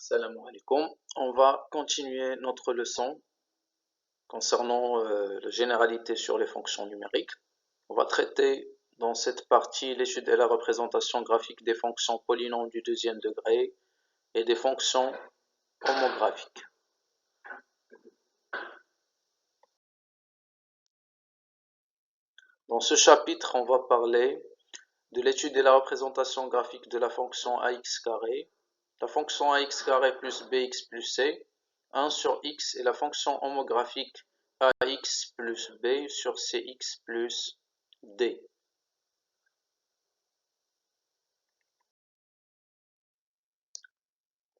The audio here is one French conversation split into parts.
Salam alaikum. On va continuer notre leçon concernant la généralité sur les fonctions numériques. On va traiter dans cette partie l'étude et la représentation graphique des fonctions polynômes du deuxième degré et des fonctions homographiques. Dans ce chapitre, on va parler de l'étude et la représentation graphique de la fonction ax carré, la fonction ax carré plus bx plus c, 1 sur x et la fonction homographique ax plus b sur cx plus d.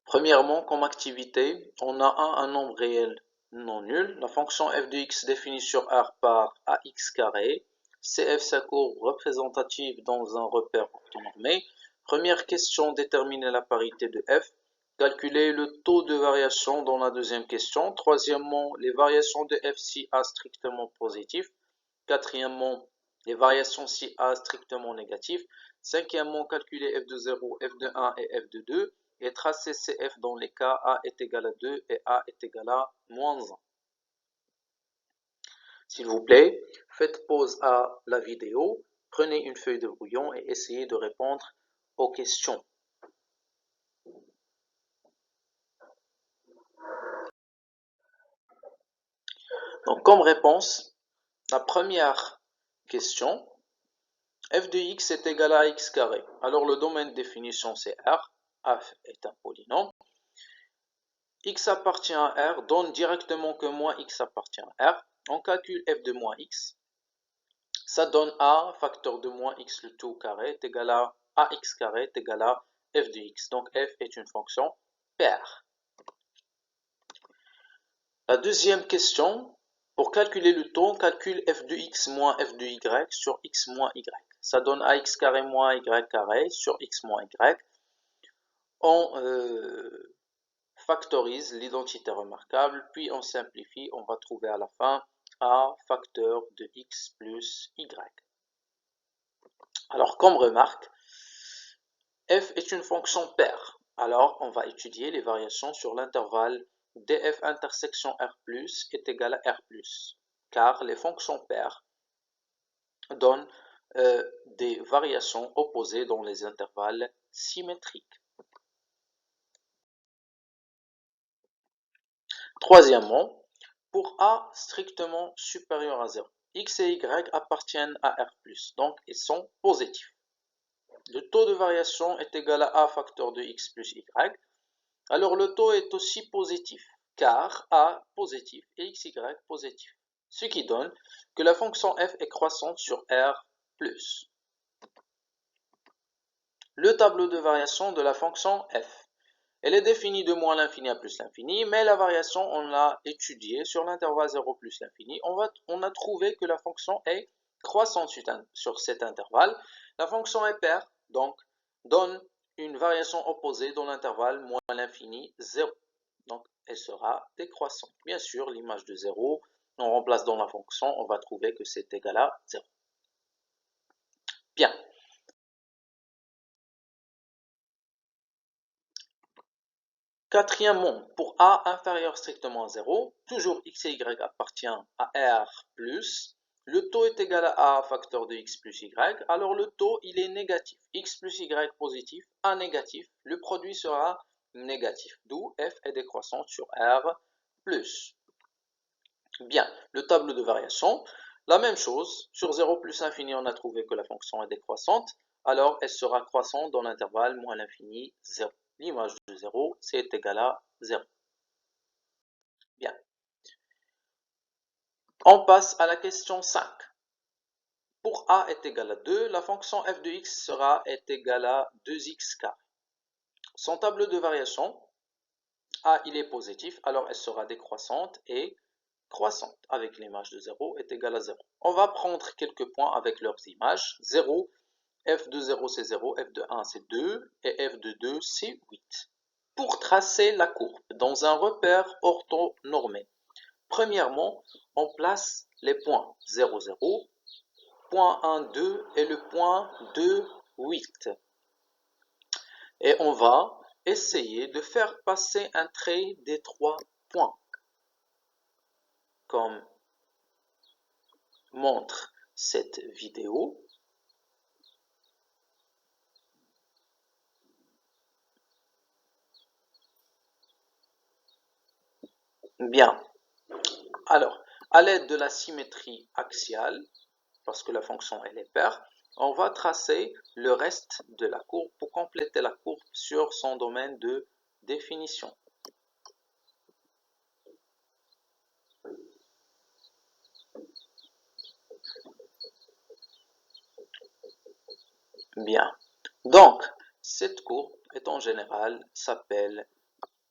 Premièrement, comme activité, on a un nombre réel non nul, la fonction f de x définie sur R par ax carré, cf sa courbe représentative dans un repère orthonormé. Première question, déterminer la parité de f. Calculer le taux de variation dans la deuxième question. Troisièmement, les variations de f si A strictement positif. Quatrièmement, les variations si A strictement négatif. Cinquièmement, calculer f de 0, f de 1 et f de 2. Et tracer CF dans les cas A est égal à 2 et A est égal à moins 1. S'il vous plaît, faites pause à la vidéo, prenez une feuille de brouillon et essayez de répondre aux questions. Donc, comme réponse, la première question, f de x est égal à x carré. Alors, le domaine de définition, c'est R. F est un polynôme. X appartient à R, donne directement que moins x appartient à R. On calcule f de moins x. Ça donne A, facteur de moins x le tout carré, est égal à ax carré est égal à f de x. Donc f est une fonction paire. La deuxième question, pour calculer le taux, on calcule f de x moins f de y sur x moins y. Ça donne ax carré moins y carré sur x moins y. On factorise l'identité remarquable, puis on simplifie, on va trouver à la fin a facteur de x plus y. Alors, comme remarque, f est une fonction paire. Alors, on va étudier les variations sur l'intervalle df intersection r plus est égal à r plus, car les fonctions paires donnent des variations opposées dans les intervalles symétriques. Troisièmement, pour a strictement supérieur à 0, x et y appartiennent à r plus, donc ils sont positifs. Le taux de variation est égal à facteur de x plus y. Alors le taux est aussi positif, car a positif et xy positif. Ce qui donne que la fonction f est croissante sur R+. Le tableau de variation de la fonction f. Elle est définie de moins l'infini à plus l'infini, mais la variation, on l'a étudiée sur l'intervalle 0 plus l'infini. On a trouvé que la fonction est croissante sur cet intervalle. La fonction est paire, donc, donne une variation opposée dans l'intervalle moins l'infini 0. Donc, elle sera décroissante. Bien sûr, l'image de 0, on remplace dans la fonction, on va trouver que c'est égal à 0. Bien. Quatrièmement, pour a inférieur strictement à 0, toujours x et y appartient à R+, le taux est égal à a facteur de x plus y, alors le taux il est négatif, x plus y positif, a négatif, le produit sera négatif, d'où f est décroissante sur R+. Bien, le tableau de variation, la même chose, sur 0 plus infini on a trouvé que la fonction est décroissante, alors elle sera croissante dans l'intervalle moins l'infini 0. L'image de 0, c'est égal à 0. Bien. On passe à la question 5. Pour a est égal à 2, la fonction f de x est égale à 2x carré. Son tableau de variation, a il est positif, alors elle sera décroissante et croissante, avec l'image de 0 est égale à 0. On va prendre quelques points avec leurs images. 0, f de 0 c'est 0, f de 1 c'est 2 et f de 2 c'est 8. Pour tracer la courbe dans un repère orthonormé, premièrement, on place les points 0, 0, point 1, 2 et le point 2, 8. Et on va essayez de faire passer un trait des 3 points, comme montre cette vidéo. Bien. Alors, à l'aide de la symétrie axiale, parce que la fonction elle est paire, on va tracer le reste de la courbe pour compléter la courbe sur son domaine de définition. Bien. Donc, cette courbe est en général s'appelle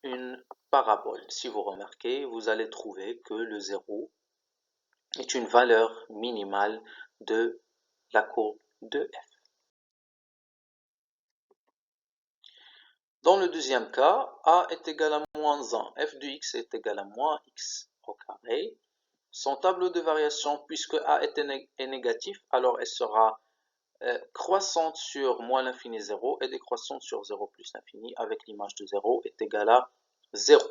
une parabole. Si vous remarquez, vous allez trouver que le 0 est une valeur minimale de la courbe de f. Dans le deuxième cas, a est égal à moins 1, f de x est égal à moins x au carré. Son tableau de variation, puisque a est négatif, alors elle sera croissante sur moins l'infini 0 et décroissante sur 0 plus l'infini, avec l'image de 0 est égale à 0.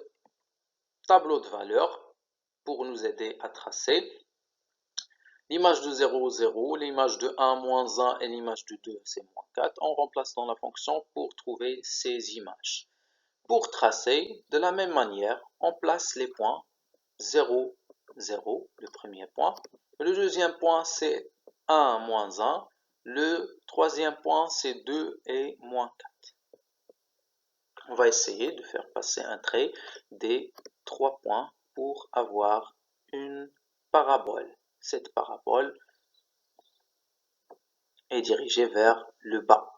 Tableau de valeur pour nous aider à tracer. L'image de 0, 0, l'image de 1, moins 1 et l'image de 2, c'est moins 4. On remplace dans la fonction pour trouver ces images. Pour tracer, de la même manière, on place les points 0, 0, le premier point. Le deuxième point, c'est 1, moins 1. Le troisième point, c'est 2 et moins 4. On va essayer de faire passer un trait des 3 points pour avoir une parabole. Cette parabole est dirigée vers le bas.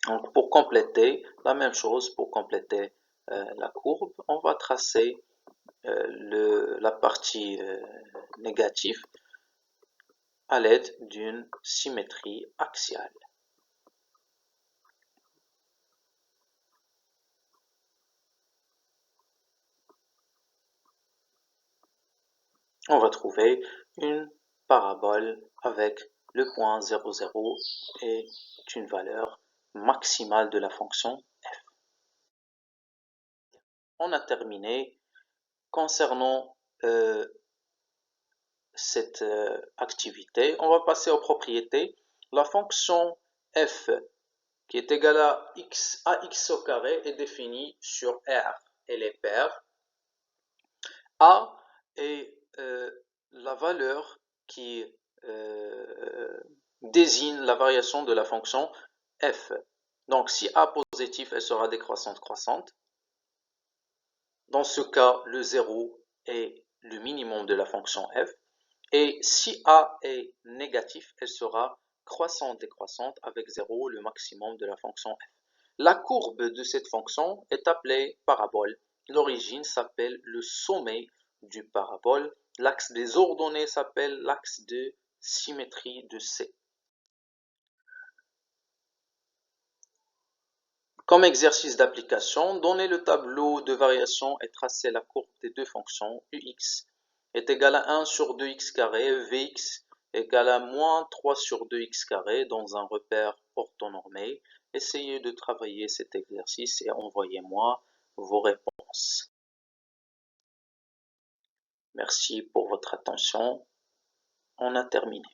Donc pour compléter, la même chose, pour compléter la courbe, on va tracer la partie négative à l'aide d'une symétrie axiale. On va trouver une parabole avec le point 0, 0 et une valeur maximale de la fonction f. On a terminé concernant cette activité. On va passer aux propriétés. La fonction f qui est égale à ax au carré est définie sur R. Elle est paire. A est la valeur qui désigne la variation de la fonction f. Donc si A positif, elle sera décroissante croissante. Dans ce cas, le 0 est le minimum de la fonction f. Et si A est négatif, elle sera croissante décroissante avec 0, le maximum de la fonction f. La courbe de cette fonction est appelée parabole. L'origine s'appelle le sommet du parabole. L'axe des ordonnées s'appelle l'axe de symétrie de C. Comme exercice d'application, donnez le tableau de variation et tracez la courbe des deux fonctions ux est égal à 1 sur 2x carré, vx égale à moins 3 sur 2x carré dans un repère orthonormé. Essayez de travailler cet exercice et envoyez-moi vos réponses. Merci pour votre attention. On a terminé.